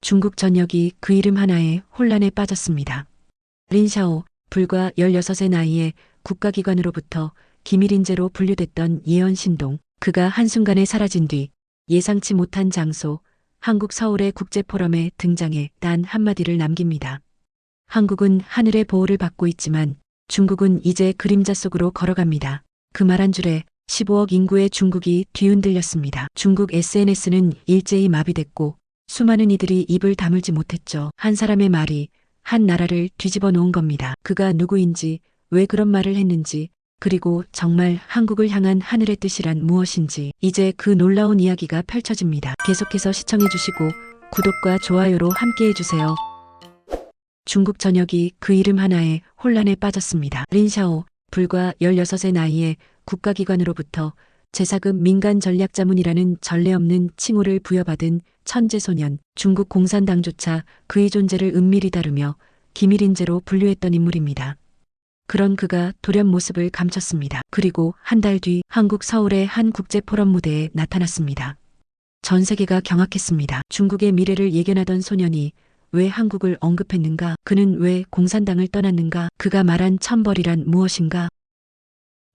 중국 전역이 그 이름 하나에 혼란에 빠졌습니다. 린샤오, 불과 16의 나이에 국가기관으로부터 기밀인재로 분류됐던 예언 신동. 그가 한순간에 사라진 뒤 예상치 못한 장소, 한국 서울의 국제포럼에 등장해 단 한마디를 남깁니다. 한국은 하늘의 보호를 받고 있지만 중국은 이제 그림자 속으로 걸어갑니다. 그 말 한 줄에 15억 인구의 중국이 뒤흔들렸습니다. 중국 SNS는 일제히 마비됐고 수많은 이들이 입을 다물지 못했죠. 한 사람의 말이 한 나라를 뒤집어 놓은 겁니다. 그가 누구인지, 왜 그런 말을 했는지, 그리고 정말 한국을 향한 하늘의 뜻이란 무엇인지 이제 그 놀라운 이야기가 펼쳐집니다. 계속해서 시청해 주시고 구독과 좋아요로 함께 해주세요. 중국 전역이 그 이름 하나에 혼란에 빠졌습니다. 린샤오, 불과 16의 나이에 국가기관으로부터 제사급 민간 전략자문이라는 전례 없는 칭호를 부여받은 천재소년. 중국 공산당조차 그의 존재를 은밀히 다루며 기밀인재로 분류했던 인물입니다. 그런 그가 돌연 모습을 감췄습니다. 그리고 한 달 뒤 한국 서울의 한 국제포럼 무대에 나타났습니다. 전 세계가 경악했습니다. 중국의 미래를 예견하던 소년이 왜 한국을 언급했는가? 그는 왜 공산당을 떠났는가? 그가 말한 천벌이란 무엇인가?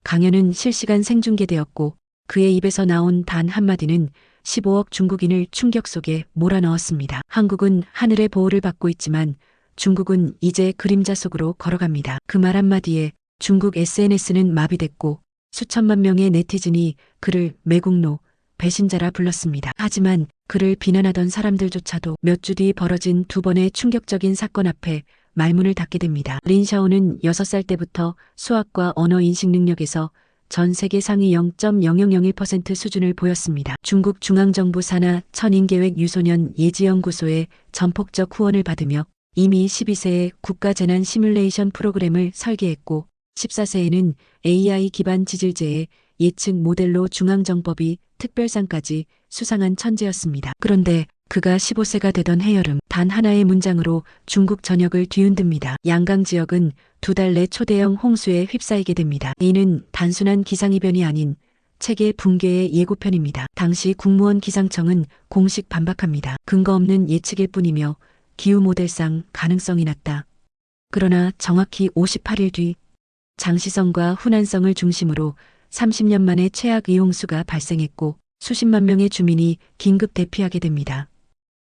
강연은 실시간 생중계되었고 그의 입에서 나온 단 한마디는 15억 중국인을 충격 속에 몰아넣었습니다. 한국은 하늘의 보호를 받고 있지만 중국은 이제 그림자 속으로 걸어갑니다. 그 말 한마디에 중국 SNS는 마비됐고 수천만 명의 네티즌이 그를 매국노, 배신자라 불렀습니다. 하지만 그를 비난하던 사람들조차도 몇 주 뒤 벌어진 두 번의 충격적인 사건 앞에 말문을 닫게 됩니다. 린샤오는 6살 때부터 수학과 언어 인식 능력에서 전 세계 상위 0.0001% 수준을 보였습니다. 중국 중앙정부 산하 천인계획 유소년 예지연구소의 전폭적 후원을 받으며 이미 12세에 국가재난 시뮬레이션 프로그램을 설계했고 14세에는 AI 기반 지질제의 예측 모델로 중앙정법이 특별상까지 수상한 천재였습니다. 그런데 그가 15세가 되던 해여름 단 하나의 문장으로 중국 전역을 뒤흔듭니다. 양강 지역은 2달 내 초대형 홍수에 휩싸이게 됩니다. 이는 단순한 기상이변이 아닌 체계 붕괴의 예고편입니다. 당시 국무원 기상청은 공식 반박합니다. 근거 없는 예측일 뿐이며 기후 모델상 가능성이 낮다. 그러나 정확히 58일 뒤 장시성과 후난성을 중심으로 30년 만에 최악 이홍수가 발생했고 수십만 명의 주민이 긴급 대피하게 됩니다.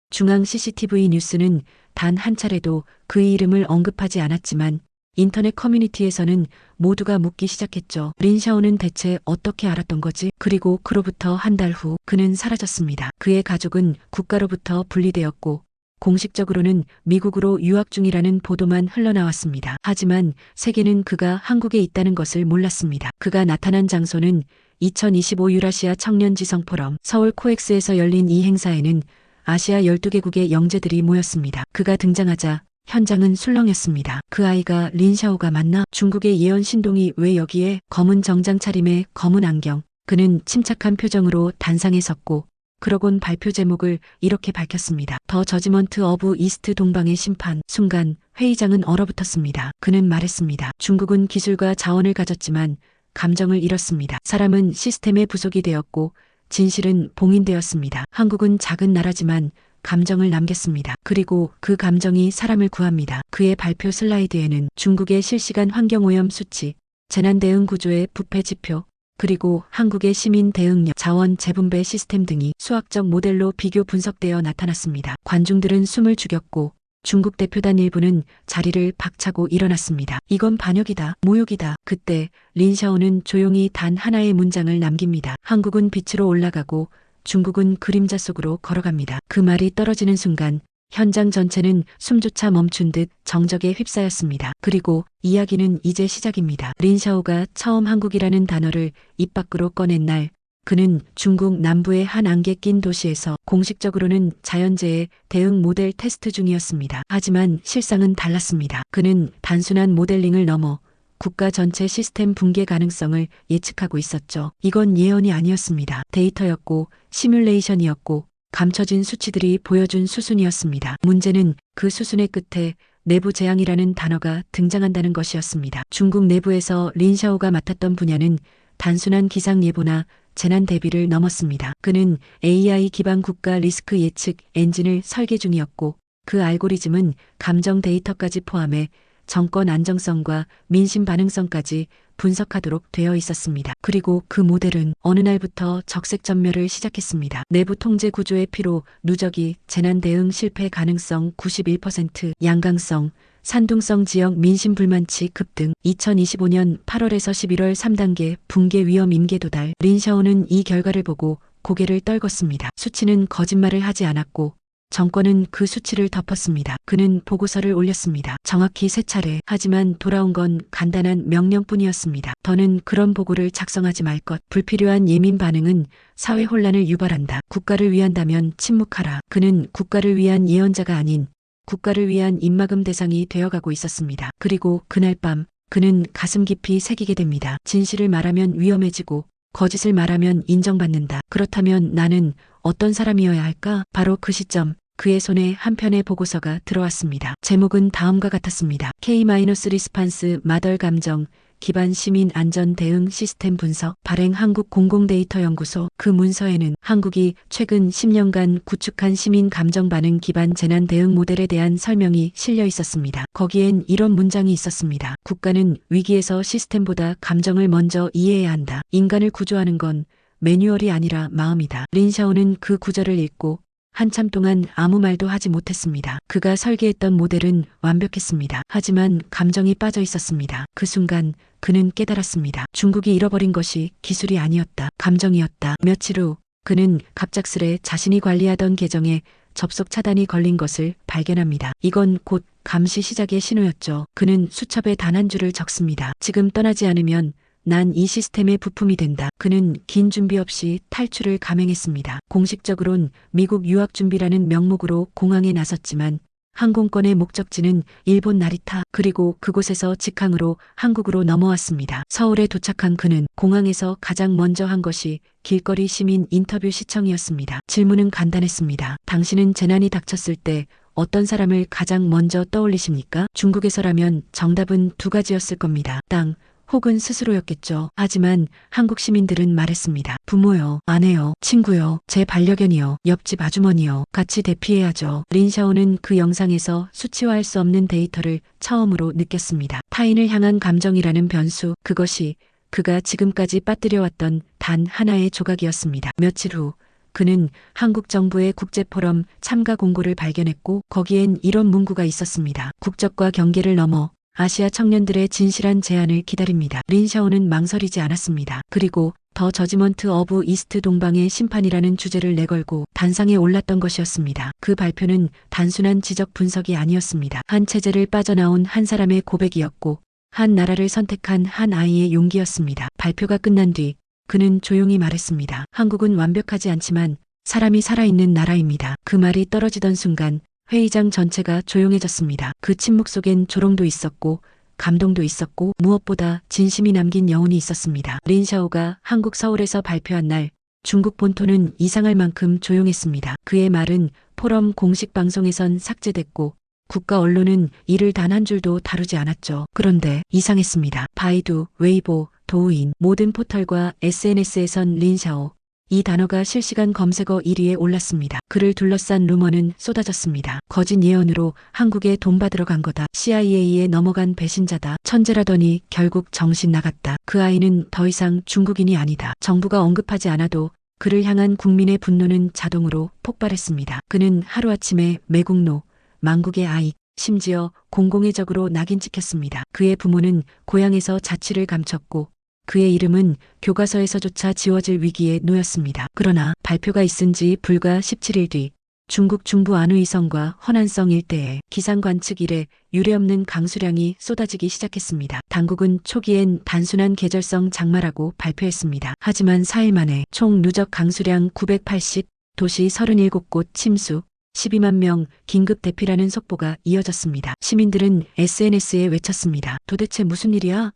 중앙 CCTV 뉴스는 단 한 차례도 그의 이름을 언급하지 않았지만 인터넷 커뮤니티에서는 모두가 묻기 시작했죠. 린샤오는 대체 어떻게 알았던 거지? 그리고 그로부터 한 달 후 그는 사라졌습니다. 그의 가족은 국가로부터 분리되었고 공식적으로는 미국으로 유학 중이라는 보도만 흘러나왔습니다. 하지만 세계는 그가 한국에 있다는 것을 몰랐습니다. 그가 나타난 장소는 2025 유라시아 청년지성 포럼 서울 코엑스에서 열린 이 행사에는 아시아 12개국의 영재들이 모였습니다. 그가 등장하자 현장은 술렁였습니다. 그 아이가 린샤오가 맞나? 중국의 예언 신동이 왜 여기에? 검은 정장 차림에 검은 안경. 그는 침착한 표정으로 단상에 섰고 그러곤 발표 제목을 이렇게 밝혔습니다. 더 저지먼트 어브 이스트 동방의 심판. 순간 회의장은 얼어붙었습니다. 그는 말했습니다. 중국은 기술과 자원을 가졌지만 감정을 잃었습니다. 사람은 시스템의 부속이 되었고 진실은 봉인되었습니다. 한국은 작은 나라지만 감정을 남겼습니다. 그리고 그 감정이 사람을 구합니다. 그의 발표 슬라이드에는 중국의 실시간 환경오염 수치, 재난 대응 구조의 부패 지표, 그리고 한국의 시민 대응력, 자원 재분배 시스템 등이 수학적 모델로 비교 분석되어 나타났습니다. 관중들은 숨을 죽였고 중국 대표단 일부는 자리를 박차고 일어났습니다. 이건 반역이다. 모욕이다. 그때 린샤오는 조용히 단 하나의 문장을 남깁니다. 한국은 빛으로 올라가고 중국은 그림자 속으로 걸어갑니다. 그 말이 떨어지는 순간 현장 전체는 숨조차 멈춘 듯 정적에 휩싸였습니다. 그리고 이야기는 이제 시작입니다. 린샤오가 처음 한국이라는 단어를 입 밖으로 꺼낸 날 그는 중국 남부의 한 안개 낀 도시에서 공식적으로는 자연재해 대응 모델 테스트 중이었습니다. 하지만 실상은 달랐습니다. 그는 단순한 모델링을 넘어 국가 전체 시스템 붕괴 가능성을 예측하고 있었죠. 이건 예언이 아니었습니다. 데이터였고 시뮬레이션이었고 감춰진 수치들이 보여준 수순이었습니다. 문제는 그 수순의 끝에 내부 재앙이라는 단어가 등장한다는 것이었습니다. 중국 내부에서 린샤오가 맡았던 분야는 단순한 기상 예보나 재난 대비를 넘었습니다. 그는 AI 기반 국가 리스크 예측 엔진을 설계 중이었고 그 알고리즘은 감정 데이터까지 포함해 정권 안정성과 민심 반응성까지 분석하도록 되어 있었습니다. 그리고 그 모델은 어느 날부터 적색 전멸을 시작했습니다. 내부 통제 구조의 피로, 누적이, 재난 대응 실패 가능성 91%, 양강성, 산둥성 지역 민심 불만치 급등, 2025년 8월에서 11월 3단계 붕괴 위험 임계 도달. 린샤오는 이 결과를 보고 고개를 떨궜습니다. 수치는 거짓말을 하지 않았고 정권은 그 수치를 덮었습니다. 그는 보고서를 올렸습니다. 정확히 3차례. 하지만 돌아온 건 간단한 명령뿐이었습니다. 더는 그런 보고를 작성하지 말 것. 불필요한 예민 반응은 사회 혼란을 유발한다. 국가를 위한다면 침묵하라. 그는 국가를 위한 예언자가 아닌 국가를 위한 입막음 대상이 되어가고 있었습니다. 그리고 그날 밤 그는 가슴 깊이 새기게 됩니다. 진실을 말하면 위험해지고 거짓을 말하면 인정받는다. 그렇다면 나는 어떤 사람이어야 할까? 바로 그 시점 그의 손에 한 편의 보고서가 들어왔습니다. 제목은 다음과 같았습니다. K-리스판스 마덜 감정 기반 시민 안전 대응 시스템 분석 발행 한국 공공데이터연구소. 그 문서에는 한국이 최근 10년간 구축한 시민 감정 반응 기반 재난 대응 모델에 대한 설명이 실려 있었습니다. 거기엔 이런 문장이 있었습니다. 국가는 위기에서 시스템보다 감정을 먼저 이해해야 한다. 인간을 구조하는 건 매뉴얼이 아니라 마음이다. 린샤오는 그 구절을 읽고 한참 동안 아무 말도 하지 못했습니다. 그가 설계했던 모델은 완벽했습니다. 하지만 감정이 빠져 있었습니다. 그 순간 그는 깨달았습니다. 중국이 잃어버린 것이 기술이 아니었다. 감정이었다. 며칠 후 그는 갑작스레 자신이 관리하던 계정에 접속 차단이 걸린 것을 발견합니다. 이건 곧 감시 시작의 신호였죠. 그는 수첩에 단 한 줄을 적습니다. 지금 떠나지 않으면 난 이 시스템의 부품이 된다. 그는 긴 준비 없이 탈출을 감행했습니다. 공식적으론 미국 유학 준비라는 명목으로 공항에 나섰지만 항공권의 목적지는 일본 나리타. 그리고 그곳에서 직항으로 한국으로 넘어왔습니다. 서울에 도착한 그는 공항에서 가장 먼저 한 것이 길거리 시민 인터뷰 시청이었습니다. 질문은 간단했습니다. 당신은 재난이 닥쳤을 때 어떤 사람을 가장 먼저 떠올리십니까? 중국에서라면 정답은 두 가지였을 겁니다. 땅 혹은 스스로였겠죠. 하지만 한국 시민들은 말했습니다. 부모요, 아내요, 친구요, 제 반려견이요, 옆집 아주머니요. 같이 대피해야죠. 린샤오는 그 영상에서 수치화할 수 없는 데이터를 처음으로 느꼈습니다. 타인을 향한 감정이라는 변수, 그것이 그가 지금까지 빠뜨려왔던 단 하나의 조각이었습니다. 며칠 후 그는 한국 정부의 국제포럼 참가 공고를 발견했고 거기엔 이런 문구가 있었습니다. 국적과 경계를 넘어 아시아 청년들의 진실한 제안을 기다립니다. 린샤오는 망설이지 않았습니다. 그리고 더 저지먼트 어브 이스트 동방의 심판이라는 주제를 내걸고 단상에 올랐던 것이었습니다. 그 발표는 단순한 지적 분석이 아니었습니다. 한 체제를 빠져나온 한 사람의 고백이었고 한 나라를 선택한 한 아이의 용기였습니다. 발표가 끝난 뒤 그는 조용히 말했습니다. 한국은 완벽하지 않지만 사람이 살아있는 나라입니다. 그 말이 떨어지던 순간 회의장 전체가 조용해졌습니다. 그 침묵 속엔 조롱도 있었고 감동도 있었고 무엇보다 진심이 남긴 여운이 있었습니다. 린샤오가 한국 서울에서 발표한 날 중국 본토는 이상할 만큼 조용했습니다. 그의 말은 포럼 공식 방송에선 삭제됐고 국가 언론은 이를 단 한 줄도 다루지 않았죠. 그런데 이상했습니다. 바이두, 웨이보, 도우인 모든 포털과 SNS에선 린샤오 이 단어가 실시간 검색어 1위에 올랐습니다. 그를 둘러싼 루머는 쏟아졌습니다. 거짓 예언으로 한국에 돈 받으러 간 거다. CIA에 넘어간 배신자다. 천재라더니 결국 정신 나갔다. 그 아이는 더 이상 중국인이 아니다. 정부가 언급하지 않아도 그를 향한 국민의 분노는 자동으로 폭발했습니다. 그는 하루아침에 매국노, 망국의 아이, 심지어 공공의 적으로 낙인 찍혔습니다. 그의 부모는 고향에서 자취를 감췄고 그의 이름은 교과서에서조차 지워질 위기에 놓였습니다. 그러나 발표가 있은 지 불과 17일 뒤 중국 중부 안우이성과 허난성 일대에 기상 관측 이래 유례없는 강수량이 쏟아지기 시작했습니다. 당국은 초기엔 단순한 계절성 장마라고 발표했습니다. 하지만 4일 만에 총 누적 강수량 980, 도시 37곳 침수, 12만 명 긴급 대피라는 속보가 이어졌습니다. 시민들은 SNS에 외쳤습니다. 도대체 무슨 일이야?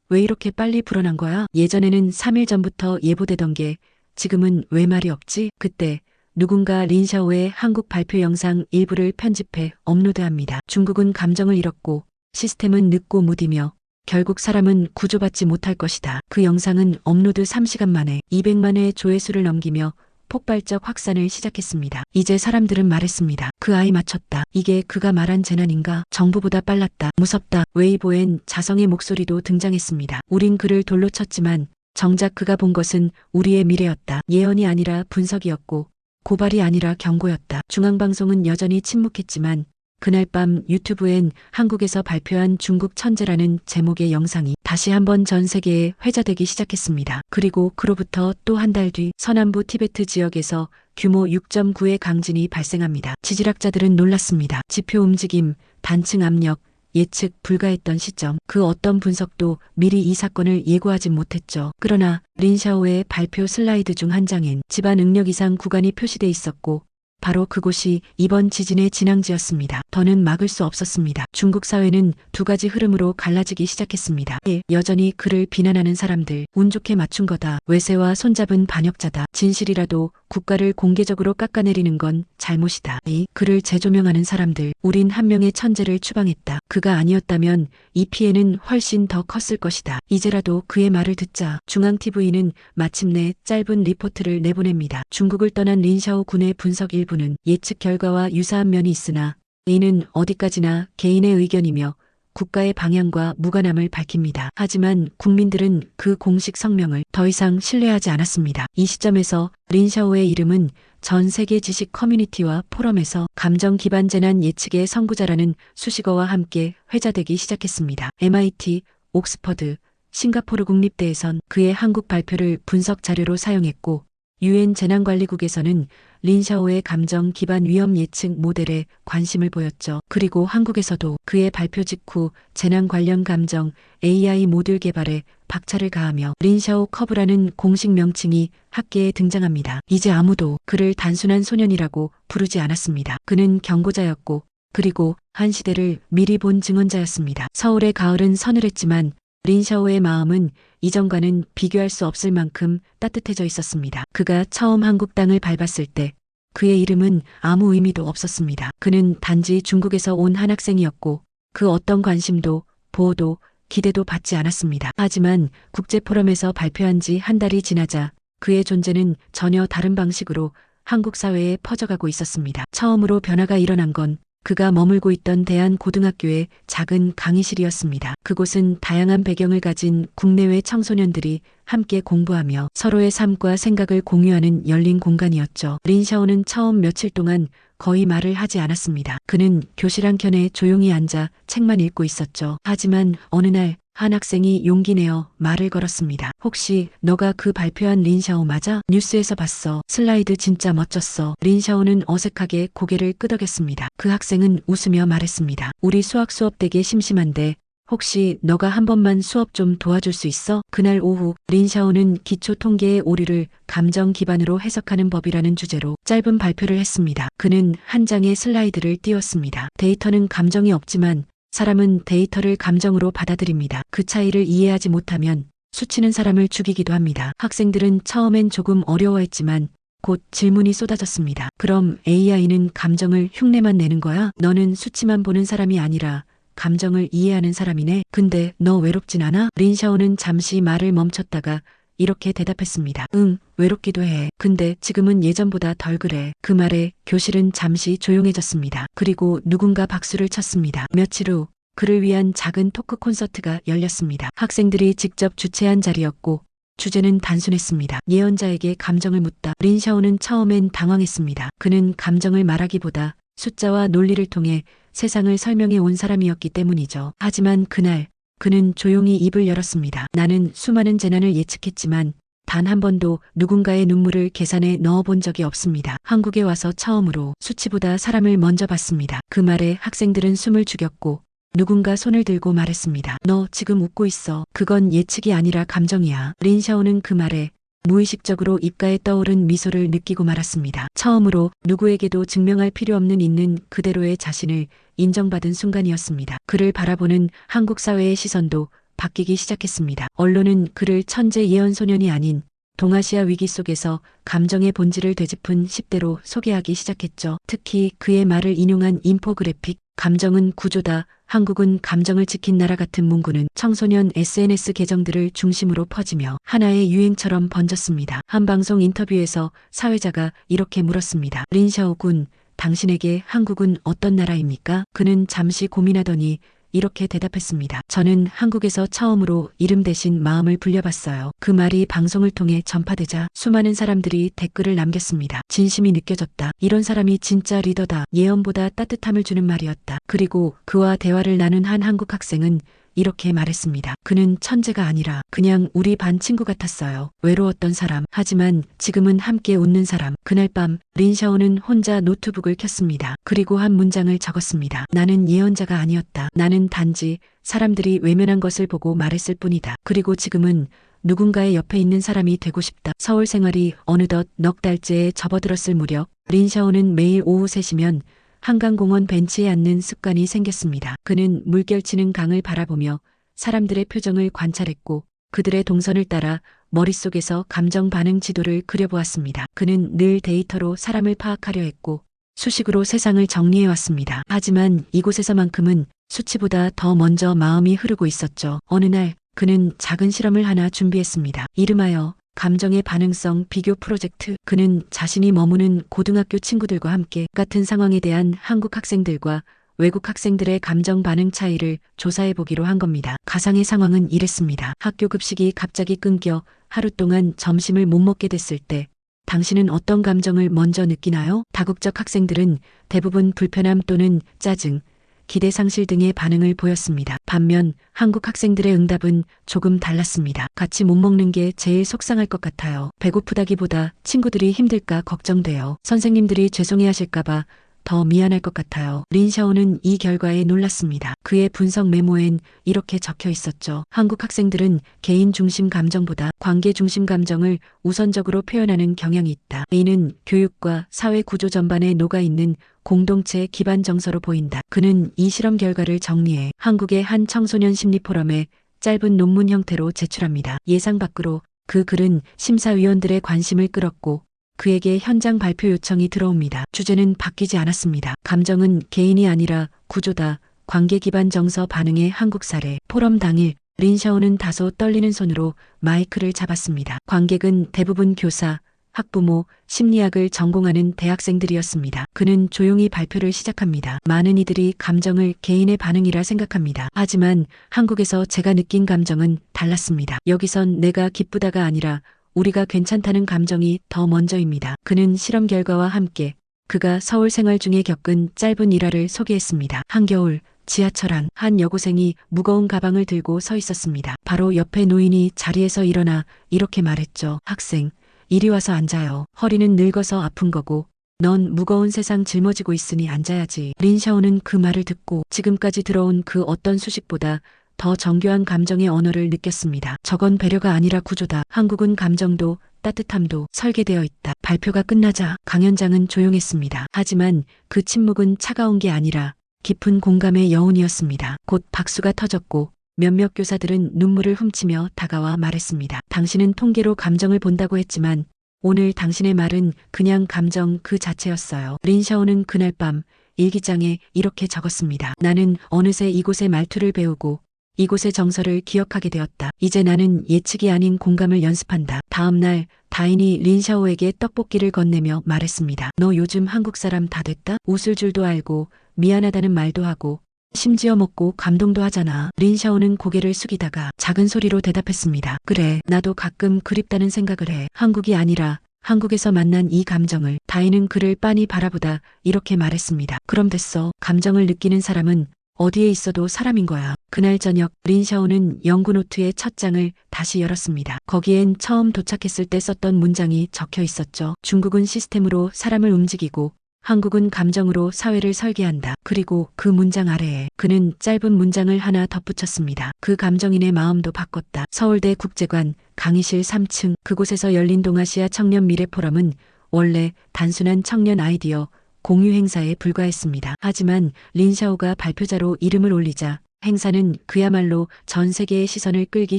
왜 이렇게 빨리 불어난 거야? 예전에는 3일 전부터 예보되던 게 지금은 왜 말이 없지? 그때 누군가 린샤오의 한국 발표 영상 일부를 편집해 업로드합니다. 중국은 감정을 잃었고 시스템은 늦고 무디며 결국 사람은 구조받지 못할 것이다. 그 영상은 업로드 3시간 만에 200만 회 조회수를 넘기며 폭발적 확산을 시작했습니다. 이제 사람들은 말했습니다. 그 아이 맞췄다. 이게 그가 말한 재난인가? 정부보다 빨랐다. 무섭다. 웨이보엔 자성의 목소리도 등장했습니다. 우린 그를 돌로 쳤지만 정작 그가 본 것은 우리의 미래였다. 예언이 아니라 분석이었고 고발이 아니라 경고였다. 중앙방송은 여전히 침묵했지만 그날 밤 유튜브엔 한국에서 발표한 중국 천재라는 제목의 영상이 다시 한번 전 세계에 회자되기 시작했습니다. 그리고 그로부터 또 한 달 뒤 서남부 티베트 지역에서 규모 6.9의 강진이 발생합니다. 지질학자들은 놀랐습니다. 지표 움직임, 단층 압력, 예측 불가했던 시점, 그 어떤 분석도 미리 이 사건을 예고하진 못했죠. 그러나 린샤오의 발표 슬라이드 중 한 장엔 집안 응력 이상 구간이 표시돼 있었고 바로 그곳이 이번 지진의 진앙지였습니다. 더는 막을 수 없었습니다. 중국 사회는 두 가지 흐름으로 갈라지기 시작했습니다. 1. 여전히 그를 비난하는 사람들. 운 좋게 맞춘 거다. 외세와 손잡은 반역자다. 진실이라도 국가를 공개적으로 깎아내리는 건 잘못이다. 2. 그를 재조명하는 사람들. 우린 한 명의 천재를 추방했다. 그가 아니었다면 이 피해는 훨씬 더 컸을 것이다. 이제라도 그의 말을 듣자. 중앙TV는 마침내 짧은 리포트를 내보냅니다. 중국을 떠난 린샤오 군의 분석 일부는 예측 결과와 유사한 면이 있으나 이는 어디까지나 개인의 의견이며 국가의 방향과 무관함을 밝힙니다. 하지만 국민들은 그 공식 성명을 더 이상 신뢰하지 않았습니다. 이 시점에서 린샤오의 이름은 전 세계 지식 커뮤니티와 포럼에서 감정 기반 재난 예측의 선구자라는 수식어와 함께 회자되기 시작했습니다. MIT, 옥스퍼드, 싱가포르 국립대에선 그의 한국 발표를 분석 자료로 사용했고 UN 재난관리국에서는 린샤오의 감정 기반 위험 예측 모델에 관심을 보였죠. 그리고 한국에서도 그의 발표 직후 재난 관련 감정 AI 모듈 개발에 박차를 가하며 린샤오 커브라는 공식 명칭이 학계에 등장합니다. 이제 아무도 그를 단순한 소년이라고 부르지 않았습니다. 그는 경고자였고 그리고 한 시대를 미리 본 증언자였습니다. 서울의 가을은 서늘했지만 린샤오의 마음은 이전과는 비교할 수 없을 만큼 따뜻해져 있었습니다. 그가 처음 한국 땅을 밟았을 때 그의 이름은 아무 의미도 없었습니다. 그는 단지 중국에서 온 한 학생이었고 그 어떤 관심도 보호도 기대도 받지 않았습니다. 하지만 국제포럼에서 발표한 지 한 달이 지나자 그의 존재는 전혀 다른 방식으로 한국 사회에 퍼져가고 있었습니다. 처음으로 변화가 일어난 건 그가 머물고 있던 대한고등학교의 작은 강의실이었습니다. 그곳은 다양한 배경을 가진 국내외 청소년들이 함께 공부하며 서로의 삶과 생각을 공유하는 열린 공간이었죠. 린샤오는 처음 며칠 동안 거의 말을 하지 않았습니다. 그는 교실 한켠에 조용히 앉아 책만 읽고 있었죠. 하지만 어느 날 한 학생이 용기 내어 말을 걸었습니다. 혹시 너가 그 발표한 린샤오 맞아? 뉴스에서 봤어. 슬라이드 진짜 멋졌어. 린샤오는 어색하게 고개를 끄덕였습니다. 그 학생은 웃으며 말했습니다. 우리 수학 수업 되게 심심한데 혹시 너가 한 번만 수업 좀 도와줄 수 있어? 그날 오후 린샤오는 기초 통계의 오류를 감정 기반으로 해석하는 법이라는 주제로 짧은 발표를 했습니다. 그는 한 장의 슬라이드를 띄웠습니다. 데이터는 감정이 없지만 사람은 데이터를 감정으로 받아들입니다. 그 차이를 이해하지 못하면 수치는 사람을 죽이기도 합니다. 학생들은 처음엔 조금 어려워했지만 곧 질문이 쏟아졌습니다. 그럼 AI는 감정을 흉내만 내는 거야? 너는 수치만 보는 사람이 아니라 감정을 이해하는 사람이네. 근데 너 외롭진 않아? 린샤오는 잠시 말을 멈췄다가 이렇게 대답했습니다. 응, 외롭기도 해. 근데 지금은 예전보다 덜 그래. 그 말에 교실은 잠시 조용해졌습니다. 그리고 누군가 박수를 쳤습니다. 며칠 후 그를 위한 작은 토크 콘서트가 열렸습니다. 학생들이 직접 주최한 자리였고 주제는 단순했습니다. 예언자에게 감정을 묻다. 린샤오는 처음엔 당황했습니다. 그는 감정을 말하기보다 숫자와 논리를 통해 세상을 설명해 온 사람이었기 때문이죠. 하지만 그날 그는 조용히 입을 열었습니다. 나는 수많은 재난을 예측했지만 단 한 번도 누군가의 눈물을 계산에 넣어본 적이 없습니다. 한국에 와서 처음으로 수치보다 사람을 먼저 봤습니다. 그 말에 학생들은 숨을 죽였고 누군가 손을 들고 말했습니다. 너 지금 웃고 있어. 그건 예측이 아니라 감정이야. 린샤오는 그 말에 무의식적으로 입가에 떠오른 미소를 느끼고 말았습니다. 처음으로 누구에게도 증명할 필요 없는 있는 그대로의 자신을 인정받은 순간이었습니다. 그를 바라보는 한국 사회의 시선도 바뀌기 시작했습니다. 언론은 그를 천재 예언소년이 아닌 동아시아 위기 속에서 감정의 본질을 되짚은 10대로 소개하기 시작했죠. 특히 그의 말을 인용한 인포그래픽, 감정은 구조다. 한국은 감정을 지킨 나라 같은 문구는 청소년 SNS 계정들을 중심으로 퍼지며 하나의 유행처럼 번졌습니다. 한 방송 인터뷰에서 사회자가 이렇게 물었습니다. 린샤오 군, 당신에게 한국은 어떤 나라입니까? 그는 잠시 고민하더니 이렇게 대답했습니다. 저는 한국에서 처음으로 이름 대신 마음을 불려봤어요. 그 말이 방송을 통해 전파되자 수많은 사람들이 댓글을 남겼습니다. 진심이 느껴졌다. 이런 사람이 진짜 리더다. 예언보다 따뜻함을 주는 말이었다. 그리고 그와 대화를 나눈 한 한국 학생은 이렇게 말했습니다. 그는 천재가 아니라 그냥 우리 반 친구 같았어요. 외로웠던 사람. 하지만 지금은 함께 웃는 사람. 그날 밤 린샤오는 혼자 노트북을 켰습니다. 그리고 한 문장을 적었습니다. 나는 예언자가 아니었다. 나는 단지 사람들이 외면한 것을 보고 말했을 뿐이다. 그리고 지금은 누군가의 옆에 있는 사람이 되고 싶다. 서울 생활이 어느덧 넉 달째에 접어들었을 무렵 린샤오는 매일 오후 3시면 한강공원 벤치에 앉는 습관이 생겼습니다. 그는 물결치는 강을 바라보며 사람들의 표정을 관찰했고 그들의 동선을 따라 머릿속에서 감정 반응 지도를 그려보았습니다. 그는 늘 데이터로 사람을 파악하려 했고 수식으로 세상을 정리해왔습니다. 하지만 이곳에서만큼은 수치보다 더 먼저 마음이 흐르고 있었죠. 어느 날 그는 작은 실험을 하나 준비했습니다. 이름하여 감정의 반응성 비교 프로젝트. 그는 자신이 머무는 고등학교 친구들과 함께 같은 상황에 대한 한국 학생들과 외국 학생들의 감정 반응 차이를 조사해 보기로 한 겁니다. 가상의 상황은 이랬습니다. 학교 급식이 갑자기 끊겨 하루 동안 점심을 못 먹게 됐을 때 당신은 어떤 감정을 먼저 느끼나요? 다국적 학생들은 대부분 불편함 또는 짜증, 기대 상실 등의 반응을 보였습니다. 반면 한국 학생들의 응답은 조금 달랐습니다. 같이 못 먹는 게 제일 속상할 것 같아요. 배고프다기보다 친구들이 힘들까 걱정돼요. 선생님들이 죄송해하실까봐 더 미안할 것 같아요. 린샤오는 이 결과에 놀랐습니다. 그의 분석 메모엔 이렇게 적혀 있었죠. 한국 학생들은 개인 중심 감정보다 관계 중심 감정을 우선적으로 표현하는 경향이 있다. 이는 교육과 사회 구조 전반에 녹아있는 공동체 기반 정서로 보인다. 그는 이 실험 결과를 정리해 한국의 한 청소년 심리 포럼에 짧은 논문 형태로 제출합니다. 예상 밖으로 그 글은 심사위원들의 관심을 끌었고 그에게 현장 발표 요청이 들어옵니다. 주제는 바뀌지 않았습니다. 감정은 개인이 아니라 구조다. 관계 기반 정서 반응의 한국 사례. 포럼 당일 린샤오는 다소 떨리는 손으로 마이크를 잡았습니다. 관객은 대부분 교사, 학부모, 심리학을 전공하는 대학생들이었습니다. 그는 조용히 발표를 시작합니다. 많은 이들이 감정을 개인의 반응이라 생각합니다. 하지만 한국에서 제가 느낀 감정은 달랐습니다. 여기선 내가 기쁘다가 아니라 우리가 괜찮다는 감정이 더 먼저입니다. 그는 실험 결과와 함께 그가 서울 생활 중에 겪은 짧은 일화를 소개했습니다. 한겨울 지하철 안 한 여고생이 무거운 가방을 들고 서 있었습니다. 바로 옆에 노인이 자리에서 일어나 이렇게 말했죠. 학생, 이리 와서 앉아요. 허리는 늙어서 아픈 거고 넌 무거운 세상 짊어지고 있으니 앉아야지. 린샤오는 그 말을 듣고 지금까지 들어온 그 어떤 수식보다 더 정교한 감정의 언어를 느꼈습니다. 저건 배려가 아니라 구조다. 한국은 감정도 따뜻함도 설계되어 있다. 발표가 끝나자 강연장은 조용했습니다. 하지만 그 침묵은 차가운 게 아니라 깊은 공감의 여운이었습니다. 곧 박수가 터졌고 몇몇 교사들은 눈물을 훔치며 다가와 말했습니다. 당신은 통계로 감정을 본다고 했지만 오늘 당신의 말은 그냥 감정 그 자체였어요. 린샤오는 그날 밤 일기장에 이렇게 적었습니다. 나는 어느새 이곳의 말투를 배우고 이곳의 정서를 기억하게 되었다. 이제 나는 예측이 아닌 공감을 연습한다. 다음 날 다인이 린샤오에게 떡볶이를 건네며 말했습니다. 너 요즘 한국 사람 다 됐다? 웃을 줄도 알고 미안하다는 말도 하고 심지어 먹고 감동도 하잖아. 린샤오는 고개를 숙이다가 작은 소리로 대답했습니다. 그래, 나도 가끔 그립다는 생각을 해. 한국이 아니라 한국에서 만난 이 감정을. 다인은 그를 빤히 바라보다 이렇게 말했습니다. 그럼 됐어. 감정을 느끼는 사람은 어디에 있어도 사람인 거야. 그날 저녁 린샤오는 연구 노트의 첫 장을 다시 열었습니다. 거기엔 처음 도착했을 때 썼던 문장이 적혀 있었죠. 중국은 시스템으로 사람을 움직이고 한국은 감정으로 사회를 설계한다. 그리고 그 문장 아래에 그는 짧은 문장을 하나 덧붙였습니다. 그 감정인의 마음도 바꿨다. 서울대 국제관 강의실 3층. 그곳에서 열린 동아시아 청년 미래 포럼은 원래 단순한 청년 아이디어 공유 행사에 불과했습니다. 하지만 린샤오가 발표자로 이름을 올리자 행사는 그야말로 전 세계의 시선을 끌기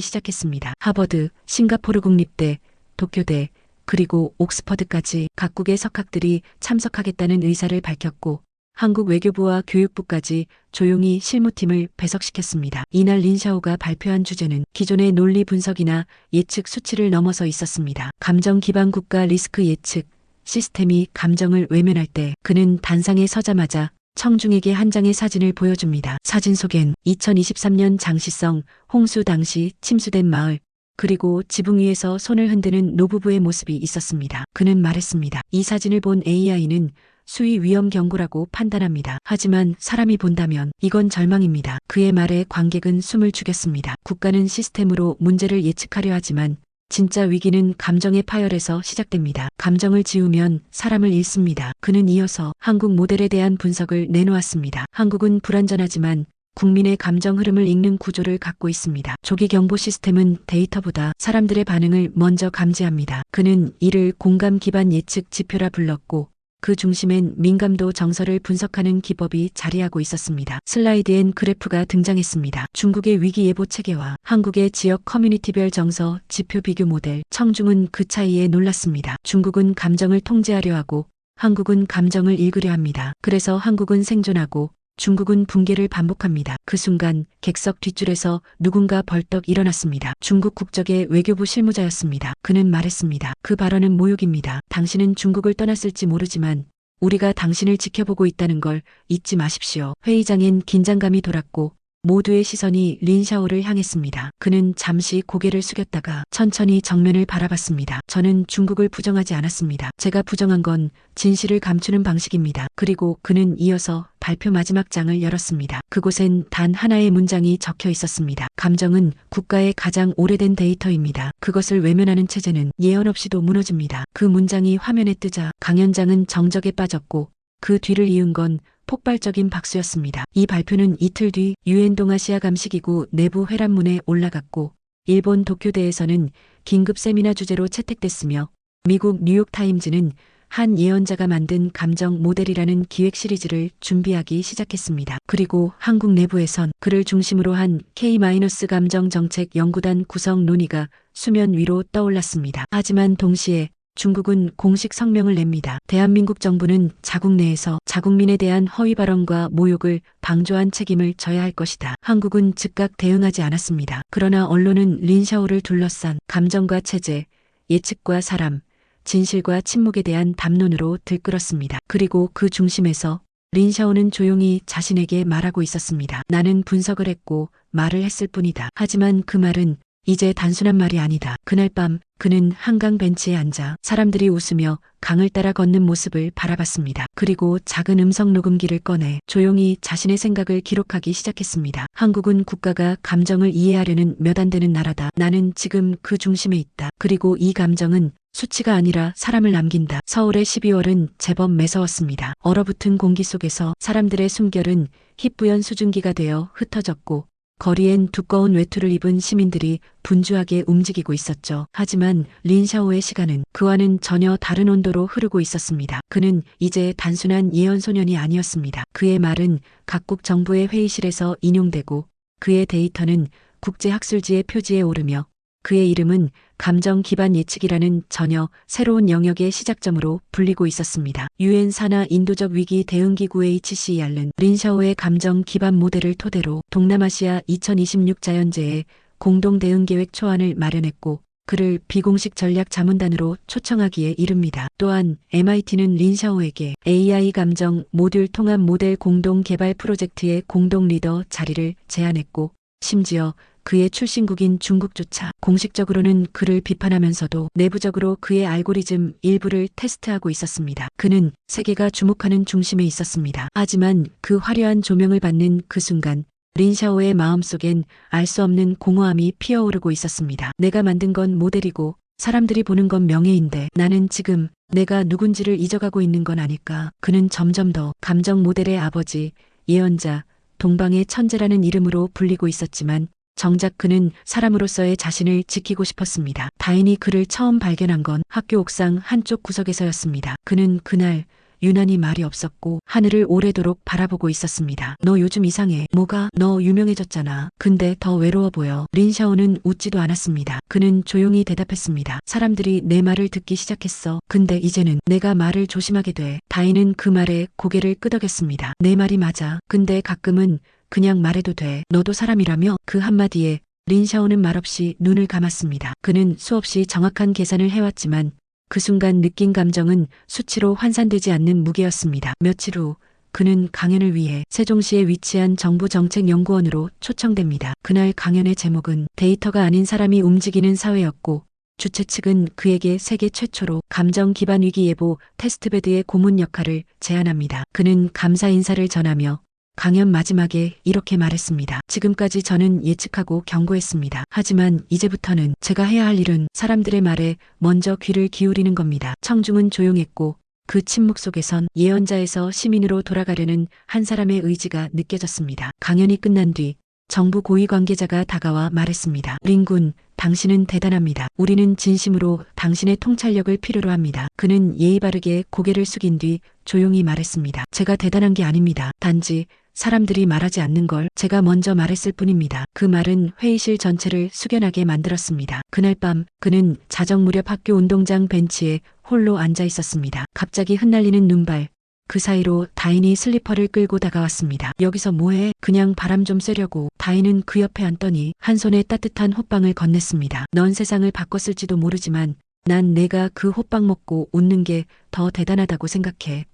시작했습니다. 하버드, 싱가포르 국립대, 도쿄대, 그리고 옥스퍼드까지 각국의 석학들이 참석하겠다는 의사를 밝혔고 한국 외교부와 교육부까지 조용히 실무팀을 배석시켰습니다. 이날 린샤오가 발표한 주제는 기존의 논리 분석이나 예측 수치를 넘어서 있었습니다. 감정 기반 국가 리스크 예측 시스템이 감정을 외면할 때 그는 단상에 서자마자 청중에게 한 장의 사진을 보여줍니다. 사진 속엔 2023년 장시성 홍수 당시 침수된 마을 그리고 지붕 위에서 손을 흔드는 노부부의 모습이 있었습니다. 그는 말했습니다. 이 사진을 본 AI는 수위 위험 경고라고 판단합니다. 하지만 사람이 본다면 이건 절망입니다. 그의 말에 관객은 숨을 죽였습니다. 국가는 시스템으로 문제를 예측하려 하지만 진짜 위기는 감정의 파열에서 시작됩니다. 감정을 지우면 사람을 잃습니다. 그는 이어서 한국 모델에 대한 분석을 내놓았습니다. 한국은 불완전하지만 국민의 감정 흐름을 읽는 구조를 갖고 있습니다. 조기 경보 시스템은 데이터보다 사람들의 반응을 먼저 감지합니다. 그는 이를 공감 기반 예측 지표라 불렀고 그 중심엔 민감도 정서를 분석하는 기법이 자리하고 있었습니다. 슬라이드엔 그래프가 등장했습니다. 중국의 위기 예보 체계와 한국의 지역 커뮤니티별 정서 지표 비교 모델. 청중은 그 차이에 놀랐습니다. 중국은 감정을 통제하려 하고 한국은 감정을 읽으려 합니다. 그래서 한국은 생존하고 중국은 붕괴를 반복합니다. 그 순간 객석 뒷줄에서 누군가 벌떡 일어났습니다. 중국 국적의 외교부 실무자였습니다. 그는 말했습니다. 그 발언은 모욕입니다. 당신은 중국을 떠났을지 모르지만 우리가 당신을 지켜보고 있다는 걸 잊지 마십시오. 회의장엔 긴장감이 돌았고 모두의 시선이 린샤오를 향했습니다. 그는 잠시 고개를 숙였다가 천천히 정면을 바라봤습니다. 저는 중국을 부정하지 않았습니다. 제가 부정한 건 진실을 감추는 방식입니다. 그리고 그는 이어서 발표 마지막 장을 열었습니다. 그곳엔 단 하나의 문장이 적혀 있었습니다. 감정은 국가의 가장 오래된 데이터입니다. 그것을 외면하는 체제는 예언 없이도 무너집니다. 그 문장이 화면에 뜨자 강연장은 정적에 빠졌고 그 뒤를 이은 건 폭발적인 박수였습니다. 이 발표는 이틀 뒤 유엔 동아시아 감시기구 내부 회람문에 올라갔고 일본 도쿄대에서는 긴급 세미나 주제로 채택됐으며 미국 뉴욕타임즈는 한 예언자가 만든 감정 모델이라는 기획 시리즈를 준비하기 시작했습니다. 그리고 한국 내부에선 그를 중심으로 한 K-감정 정책 연구단 구성 논의가 수면 위로 떠올랐습니다. 하지만 동시에 중국은 공식 성명을 냅니다. 대한민국 정부는 자국 내에서 자국민에 대한 허위 발언과 모욕을 방조한 책임을 져야 할 것이다. 한국은 즉각 대응하지 않았습니다. 그러나 언론은 린샤오를 둘러싼 감정과 체제, 예측과 사람, 진실과 침묵에 대한 담론으로 들끓었습니다. 그리고 그 중심에서 린샤오는 조용히 자신에게 말하고 있었습니다. 나는 분석을 했고 말을 했을 뿐이다. 하지만 그 말은 이제 단순한 말이 아니다. 그날 밤 그는 한강 벤치에 앉아 사람들이 웃으며 강을 따라 걷는 모습을 바라봤습니다. 그리고 작은 음성 녹음기를 꺼내 조용히 자신의 생각을 기록하기 시작했습니다. 한국은 국가가 감정을 이해하려는 몇 안 되는 나라다. 나는 지금 그 중심에 있다. 그리고 이 감정은 수치가 아니라 사람을 남긴다. 서울의 12월은 제법 매서웠습니다. 얼어붙은 공기 속에서 사람들의 숨결은 희뿌연 수증기가 되어 흩어졌고 거리엔 두꺼운 외투를 입은 시민들이 분주하게 움직이고 있었죠. 하지만 린샤오의 시간은 그와는 전혀 다른 온도로 흐르고 있었습니다. 그는 이제 단순한 예언 소년이 아니었습니다. 그의 말은 각국 정부의 회의실에서 인용되고 그의 데이터는 국제학술지의 표지에 오르며 그의 이름은 감정 기반 예측이라는 전혀 새로운 영역의 시작점으로 불리고 있었습니다. 유엔 산하 인도적 위기 대응기구 HCR은 린샤오의 감정 기반 모델을 토대로 동남아시아 2026 자연재해 공동 대응 계획 초안을 마련했고 그를 비공식 전략 자문단으로 초청하기에 이릅니다. 또한 MIT는 린샤오에게 AI 감정 모듈 통합 모델 공동 개발 프로젝트의 공동 리더 자리를 제안했고 심지어 그의 출신국인 중국조차 공식적으로는 그를 비판하면서도 내부적으로 그의 알고리즘 일부를 테스트하고 있었습니다. 그는 세계가 주목하는 중심에 있었습니다. 하지만 그 화려한 조명을 받는 그 순간 린샤오의 마음속엔 알 수 없는 공허함이 피어오르고 있었습니다. 내가 만든 건 모델이고 사람들이 보는 건 명예인데 나는 지금 내가 누군지를 잊어가고 있는 건 아닐까. 그는 점점 더 감정 모델의 아버지, 예언자, 동방의 천재라는 이름으로 불리고 있었지만 정작 그는 사람으로서의 자신을 지키고 싶었습니다. 다인이 그를 처음 발견한 건 학교 옥상 한쪽 구석에서였습니다. 그는 그날 유난히 말이 없었고 하늘을 오래도록 바라보고 있었습니다. 너 요즘 이상해. 뭐가? 너 유명해졌잖아. 근데 더 외로워 보여. 린샤오는 웃지도 않았습니다. 그는 조용히 대답했습니다. 사람들이 내 말을 듣기 시작했어. 근데 이제는 내가 말을 조심하게 돼. 다인은 그 말에 고개를 끄덕였습니다. 내 말이 맞아. 근데 가끔은 그냥 말해도 돼. 너도 사람이라며? 그 한마디에 린샤오는 말없이 눈을 감았습니다. 그는 수없이 정확한 계산을 해왔지만 그 순간 느낀 감정은 수치로 환산되지 않는 무게였습니다. 며칠 후 그는 강연을 위해 세종시에 위치한 정부정책연구원으로 초청됩니다. 그날 강연의 제목은 데이터가 아닌 사람이 움직이는 사회였고 주최 측은 그에게 세계 최초로 감정 기반 위기 예보 테스트베드의 고문 역할을 제안합니다. 그는 감사 인사를 전하며 강연 마지막에 이렇게 말했습니다. 지금까지 저는 예측하고 경고했습니다. 하지만 이제부터는 제가 해야 할 일은 사람들의 말에 먼저 귀를 기울이는 겁니다. 청중은 조용했고 그 침묵 속에선 예언자에서 시민으로 돌아가려는 한 사람의 의지가 느껴졌습니다. 강연이 끝난 뒤 정부 고위 관계자가 다가와 말했습니다. 린군, 당신은 대단합니다. 우리는 진심으로 당신의 통찰력을 필요로 합니다. 그는 예의 바르게 고개를 숙인 뒤 조용히 말했습니다. 제가 대단한 게 아닙니다. 단지 사람들이 말하지 않는 걸 제가 먼저 말했을 뿐입니다. 그 말은 회의실 전체를 숙연하게 만들었습니다. 그날 밤 그는 자정 무렵 학교 운동장 벤치에 홀로 앉아 있었습니다. 갑자기 흩날리는 눈발, 그 사이로 다인이 슬리퍼를 끌고 다가왔습니다. 여기서 뭐해? 그냥 바람 좀 쐬려고. 다인은 그 옆에 앉더니 한 손에 따뜻한 호빵을 건넸습니다. 넌 세상을 바꿨을지도 모르지만 난 내가 그 호빵 먹고 웃는 게 더 대단하다고 생각해.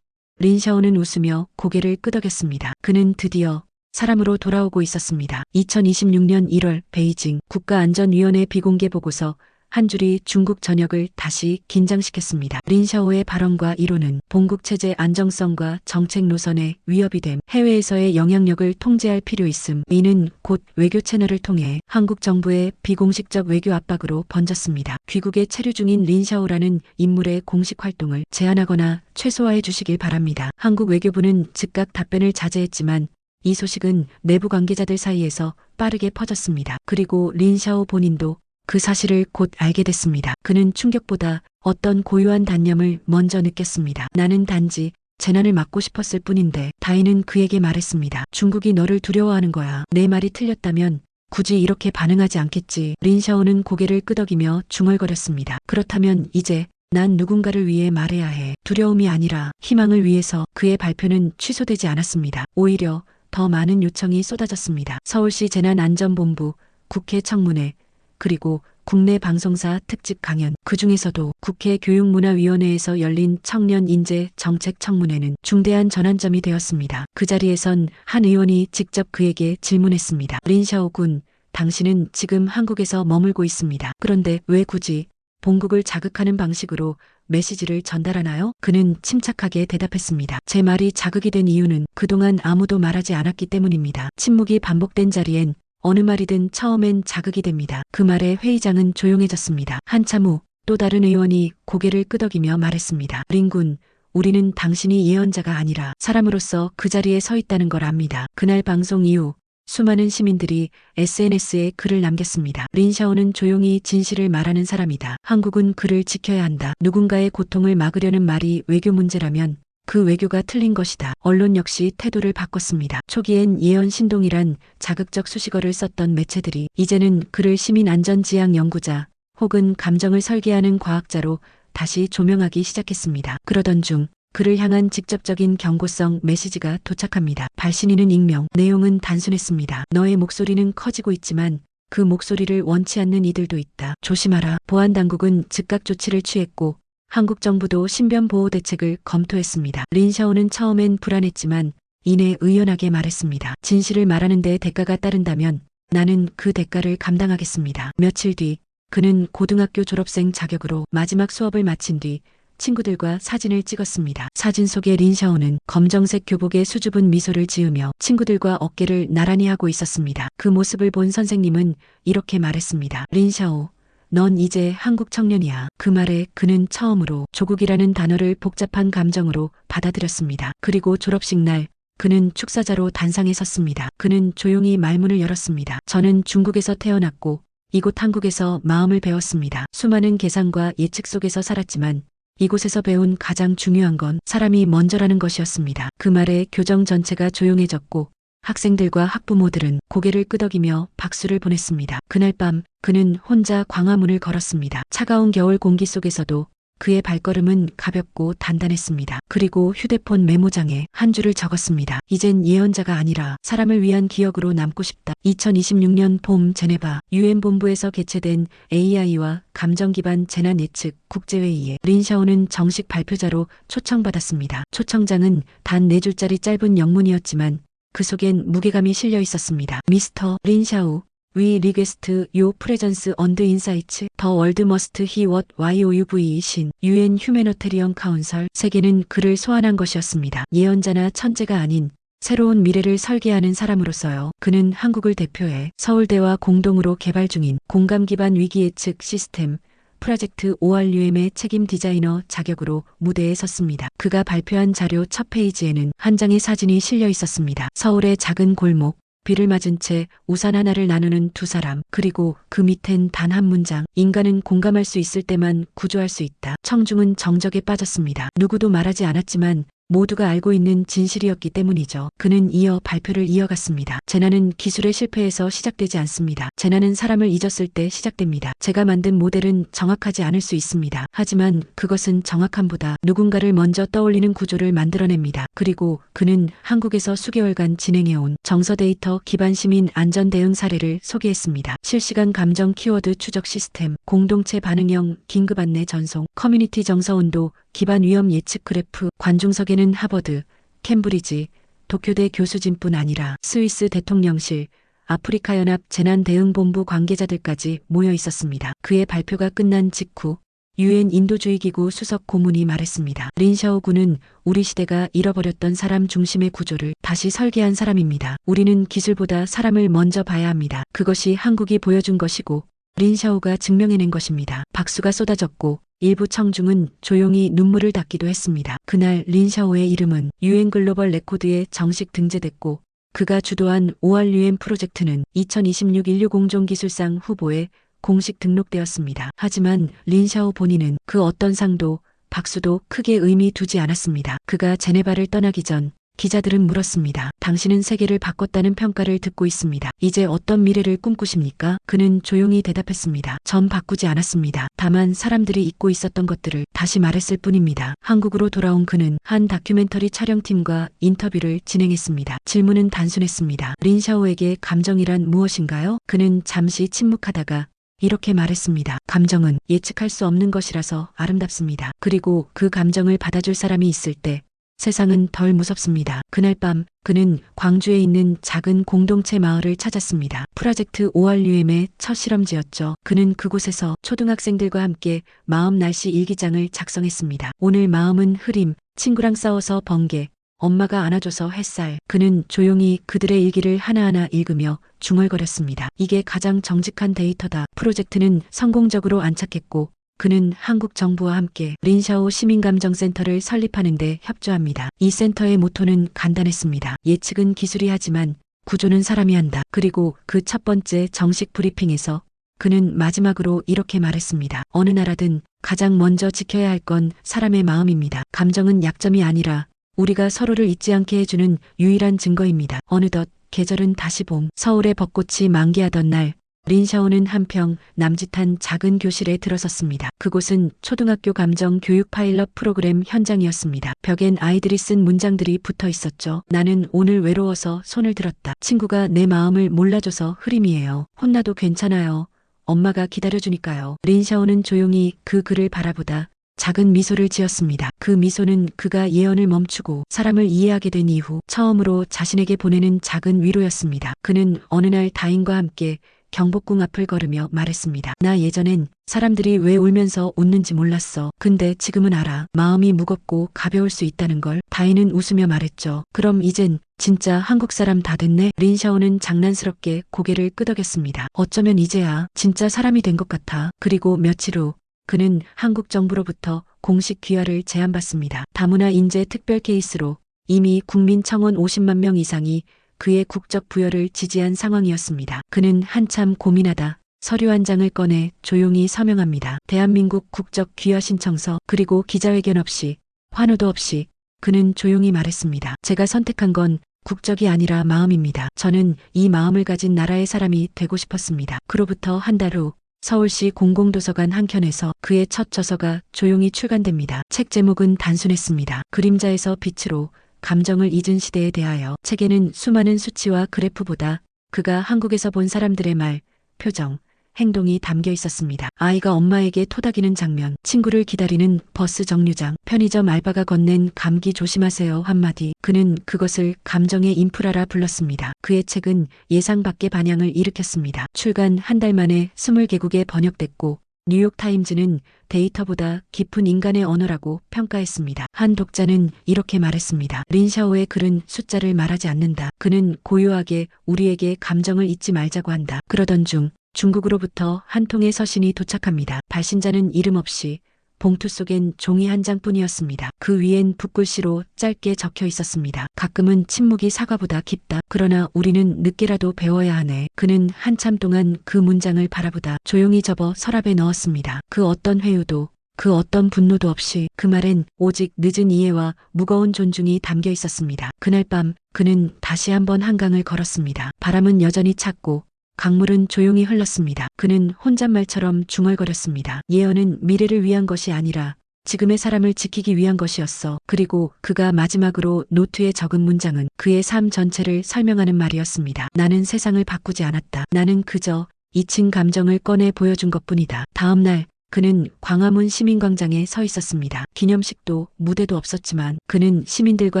린샤오는 웃으며 고개를 끄덕였습니다. 그는 드디어 사람으로 돌아오고 있었습니다. 2026년 1월 베이징 국가안전위원회 비공개 보고서 한 줄이 중국 전역을 다시 긴장시켰습니다. 린샤오의 발언과 이론은 본국체제 안정성과 정책 노선에 위협이 됨, 해외에서의 영향력을 통제할 필요 있음. 이는 곧 외교 채널을 통해 한국 정부의 비공식적 외교 압박으로 번졌습니다. 귀국에 체류 중인 린샤오라는 인물의 공식 활동을 제한하거나 최소화해 주시길 바랍니다. 한국 외교부는 즉각 답변을 자제했지만 이 소식은 내부 관계자들 사이에서 빠르게 퍼졌습니다. 그리고 린샤오 본인도 그 사실을 곧 알게 됐습니다. 그는 충격보다 어떤 고요한 단념을 먼저 느꼈습니다. 나는 단지 재난을 막고 싶었을 뿐인데. 다인은 그에게 말했습니다. 중국이 너를 두려워하는 거야. 내 말이 틀렸다면 굳이 이렇게 반응하지 않겠지. 린샤오는 고개를 끄덕이며 중얼거렸습니다. 그렇다면 이제 난 누군가를 위해 말해야 해. 두려움이 아니라 희망을 위해서. 그의 발표는 취소되지 않았습니다. 오히려 더 많은 요청이 쏟아졌습니다. 서울시 재난안전본부, 국회 청문회, 그리고 국내 방송사 특집 강연, 그 중에서도 국회 교육문화위원회에서 열린 청년인재 정책 청문회는 중대한 전환점이 되었습니다. 그 자리에선 한 의원이 직접 그에게 질문했습니다. 린샤오 군, 당신은 지금 한국에서 머물고 있습니다. 그런데 왜 굳이 본국을 자극하는 방식으로 메시지를 전달하나요? 그는 침착하게 대답했습니다. 제 말이 자극이 된 이유는 그동안 아무도 말하지 않았기 때문입니다. 침묵이 반복된 자리엔 어느 말이든 처음엔 자극이 됩니다. 그 말에 회의장은 조용해졌습니다. 한참 후 또 다른 의원이 고개를 끄덕이며 말했습니다. 린군, 우리는 당신이 예언자가 아니라 사람으로서 그 자리에 서 있다는 걸 압니다. 그날 방송 이후 수많은 시민들이 SNS에 글을 남겼습니다. 린샤오는 조용히 진실을 말하는 사람이다. 한국은 그를 지켜야 한다. 누군가의 고통을 막으려는 말이 외교 문제라면 그 외교가 틀린 것이다. 언론 역시 태도를 바꿨습니다. 초기엔 예언 신동이란 자극적 수식어를 썼던 매체들이 이제는 그를 시민안전지향 연구자 혹은 감정을 설계하는 과학자로 다시 조명하기 시작했습니다. 그러던 중 그를 향한 직접적인 경고성 메시지가 도착합니다. 발신인은 익명, 내용은 단순했습니다. 너의 목소리는 커지고 있지만 그 목소리를 원치 않는 이들도 있다. 조심하라. 보안당국은 즉각 조치를 취했고 한국 정부도 신변 보호 대책을 검토했습니다. 린샤오는 처음엔 불안했지만 이내 의연하게 말했습니다. 진실을 말하는 데 대가가 따른다면 나는 그 대가를 감당하겠습니다. 며칠 뒤 그는 고등학교 졸업생 자격으로 마지막 수업을 마친 뒤 친구들과 사진을 찍었습니다. 사진 속의 린샤오는 검정색 교복에 수줍은 미소를 지으며 친구들과 어깨를 나란히 하고 있었습니다. 그 모습을 본 선생님은 이렇게 말했습니다. 린샤오, 넌 이제 한국 청년이야. 그 말에 그는 처음으로 조국이라는 단어를 복잡한 감정으로 받아들였습니다. 그리고 졸업식 날 그는 축사자로 단상에 섰습니다. 그는 조용히 말문을 열었습니다. 저는 중국에서 태어났고 이곳 한국에서 마음을 배웠습니다. 수많은 계산과 예측 속에서 살았지만 이곳에서 배운 가장 중요한 건 사람이 먼저라는 것이었습니다. 그 말에 교정 전체가 조용해졌고 학생들과 학부모들은 고개를 끄덕이며 박수를 보냈습니다. 그날 밤 그는 혼자 광화문을 걸었습니다. 차가운 겨울 공기 속에서도 그의 발걸음은 가볍고 단단했습니다. 그리고 휴대폰 메모장에 한 줄을 적었습니다. 이젠 예언자가 아니라 사람을 위한 기억으로 남고 싶다. 2026년 봄 제네바 유엔 본부에서 개최된 AI와 감정 기반 재난 예측 국제회의에 린샤오는 정식 발표자로 초청받았습니다. 초청장은 단 4줄짜리 짧은 영문이었지만 그 속엔 무게감이 실려 있었습니다. 미스터 린샤오, We request your presence on the insights. The world must hear what YOUV 신 UN 휴메노테리언 카운슬. 세계는 그를 소환한 것이었습니다. 예언자나 천재가 아닌 새로운 미래를 설계하는 사람으로서요. 그는 한국을 대표해 서울대와 공동으로 개발 중인 공감 기반 위기 예측 시스템 프로젝트 ORUM의 책임 디자이너 자격으로 무대에 섰습니다. 그가 발표한 자료 첫 페이지에는 한 장의 사진이 실려 있었습니다. 서울의 작은 골목, 비를 맞은 채 우산 하나를 나누는 두 사람, 그리고 그 밑엔 단 한 문장. 인간은 공감할 수 있을 때만 구조할 수 있다. 청중은 정적에 빠졌습니다. 누구도 말하지 않았지만 모두가 알고 있는 진실이었기 때문이죠. 그는 이어 발표를 이어갔습니다. 재난은 기술의 실패에서 시작되지 않습니다. 재난은 사람을 잊었을 때 시작됩니다. 제가 만든 모델은 정확하지 않을 수 있습니다. 하지만 그것은 정확함보다 누군가를 먼저 떠올리는 구조를 만들어냅니다. 그리고 그는 한국에서 수개월간 진행해온 정서 데이터 기반 시민 안전 대응 사례를 소개했습니다. 실시간 감정 키워드 추적 시스템, 공동체 반응형 긴급 안내 전송, 커뮤니티 정서 온도 기반 위험 예측 그래프. 관중석에는 하버드, 캠브리지, 도쿄대 교수진뿐 아니라 스위스 대통령실, 아프리카 연합 재난대응본부 관계자들까지 모여 있었습니다. 그의 발표가 끝난 직후 UN 인도주의기구 수석 고문이 말했습니다. 린샤오 군은 우리 시대가 잃어버렸던 사람 중심의 구조를 다시 설계한 사람입니다. 우리는 기술보다 사람을 먼저 봐야 합니다. 그것이 한국이 보여준 것이고 린샤오가 증명해낸 것입니다. 박수가 쏟아졌고 일부 청중은 조용히 눈물을 닦기도 했습니다. 그날 린샤오의 이름은 UN 글로벌 레코드에 정식 등재됐고 그가 주도한 ORUM 프로젝트는 2026 인류 공존기술상 후보에 공식 등록되었습니다. 하지만 린샤오 본인은 그 어떤 상도 박수도 크게 의미 두지 않았습니다. 그가 제네바를 떠나기 전 기자들은 물었습니다. 당신은 세계를 바꿨다는 평가를 듣고 있습니다. 이제 어떤 미래를 꿈꾸십니까? 그는 조용히 대답했습니다. 전 바꾸지 않았습니다. 다만 사람들이 잊고 있었던 것들을 다시 말했을 뿐입니다. 한국으로 돌아온 그는 한 다큐멘터리 촬영팀과 인터뷰를 진행했습니다. 질문은 단순했습니다. 린샤오에게 감정이란 무엇인가요? 그는 잠시 침묵하다가 이렇게 말했습니다. 감정은 예측할 수 없는 것이라서 아름답습니다. 그리고 그 감정을 받아줄 사람이 있을 때 세상은 덜 무섭습니다. 그날 밤 그는 광주에 있는 작은 공동체 마을을 찾았습니다. 프로젝트 ORUM의 첫 실험지였죠. 그는 그곳에서 초등학생들과 함께 마음 날씨 일기장을 작성했습니다. 오늘 마음은 흐림, 친구랑 싸워서 번개, 엄마가 안아줘서 햇살. 그는 조용히 그들의 일기를 하나하나 읽으며 중얼거렸습니다. 이게 가장 정직한 데이터다. 프로젝트는 성공적으로 안착했고 그는 한국 정부와 함께 린샤오 시민감정센터를 설립하는 데 협조합니다. 이 센터의 모토는 간단했습니다. 예측은 기술이 하지만 구조는 사람이 한다. 그리고 그 첫 번째 정식 브리핑에서 그는 마지막으로 이렇게 말했습니다. 어느 나라든 가장 먼저 지켜야 할 건 사람의 마음입니다. 감정은 약점이 아니라 우리가 서로를 잊지 않게 해주는 유일한 증거입니다. 어느덧 계절은 다시 봄. 서울의 벚꽃이 만개하던 날 린샤오는 한평 남짓한 작은 교실에 들어섰습니다. 그곳은 초등학교 감정 교육 파일럿 프로그램 현장이었습니다. 벽엔 아이들이 쓴 문장들이 붙어 있었죠. 나는 오늘 외로워서 손을 들었다. 친구가 내 마음을 몰라줘서 흐림이에요. 혼나도 괜찮아요. 엄마가 기다려주니까요. 린샤오는 조용히 그 글을 바라보다 작은 미소를 지었습니다. 그 미소는 그가 예언을 멈추고 사람을 이해하게 된 이후 처음으로 자신에게 보내는 작은 위로였습니다. 그는 어느 날 다인과 함께 경복궁 앞을 걸으며 말했습니다. 나 예전엔 사람들이 왜 울면서 웃는지 몰랐어. 근데 지금은 알아. 마음이 무겁고 가벼울 수 있다는 걸. 다인은 웃으며 말했죠. 그럼 이젠 진짜 한국 사람 다 됐네. 린샤오는 장난스럽게 고개를 끄덕였습니다. 어쩌면 이제야 진짜 사람이 된 것 같아. 그리고 며칠 후 그는 한국 정부로부터 공식 귀화를 제안받습니다. 다문화 인재 특별 케이스로 이미 국민 청원 50만 명 이상이 그의 국적 부여를 지지한 상황이었습니다. 그는 한참 고민하다 서류 한 장을 꺼내 조용히 서명합니다. 대한민국 국적 귀화 신청서, 그리고 기자회견 없이, 환호도 없이 그는 조용히 말했습니다. 제가 선택한 건 국적이 아니라 마음입니다. 저는 이 마음을 가진 나라의 사람이 되고 싶었습니다. 그로부터 한 달 후 서울시 공공도서관 한 켠에서 그의 첫 저서가 조용히 출간됩니다. 책 제목은 단순했습니다. 그림자에서 빛으로 감정을 잊은 시대에 대하여. 책에는 수많은 수치와 그래프보다 그가 한국에서 본 사람들의 말, 표정, 행동이 담겨 있었습니다. 아이가 엄마에게 토닥이는 장면, 친구를 기다리는 버스 정류장, 편의점 알바가 건넨 감기 조심하세요 한마디. 그는 그것을 감정의 인프라라 불렀습니다. 그의 책은 예상 밖의 반향을 일으켰습니다. 출간 한 달 만에 20개국에 번역됐고 뉴욕타임즈는 데이터보다 깊은 인간의 언어라고 평가했습니다. 한 독자는 이렇게 말했습니다. 린샤오의 글은 숫자를 말하지 않는다. 그는 고요하게 우리에게 감정을 잊지 말자고 한다. 그러던 중 중국으로부터 한 통의 서신이 도착합니다. 발신자는 이름 없이 봉투 속엔 종이 한 장뿐이었습니다. 그 위엔 붓글씨로 짧게 적혀 있었습니다. 가끔은 침묵이 사과보다 깊다. 그러나 우리는 늦게라도 배워야 하네. 그는 한참 동안 그 문장을 바라보다 조용히 접어 서랍에 넣었습니다. 그 어떤 회유도, 그 어떤 분노도 없이 그 말엔 오직 늦은 이해와 무거운 존중이 담겨 있었습니다. 그날 밤 그는 다시 한번 한강을 걸었습니다. 바람은 여전히 찼고 강물은 조용히 흘렀습니다. 그는 혼잣말처럼 중얼거렸습니다. 예언은 미래를 위한 것이 아니라 지금의 사람을 지키기 위한 것이었어. 그리고 그가 마지막으로 노트에 적은 문장은 그의 삶 전체를 설명하는 말이었습니다. 나는 세상을 바꾸지 않았다. 나는 그저 2층 감정을 꺼내 보여준 것뿐이다. 다음 날 그는 광화문 시민광장에 서 있었습니다. 기념식도 무대도 없었지만 그는 시민들과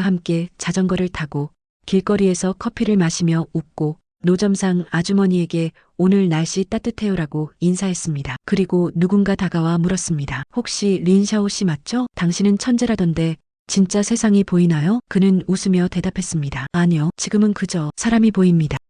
함께 자전거를 타고 길거리에서 커피를 마시며 웃고 노점상 아주머니에게 오늘 날씨 따뜻해요라고 인사했습니다. 그리고 누군가 다가와 물었습니다. 혹시 린샤오 씨 맞죠? 당신은 천재라던데 진짜 세상이 보이나요? 그는 웃으며 대답했습니다. 아니요, 지금은 그저 사람이 보입니다.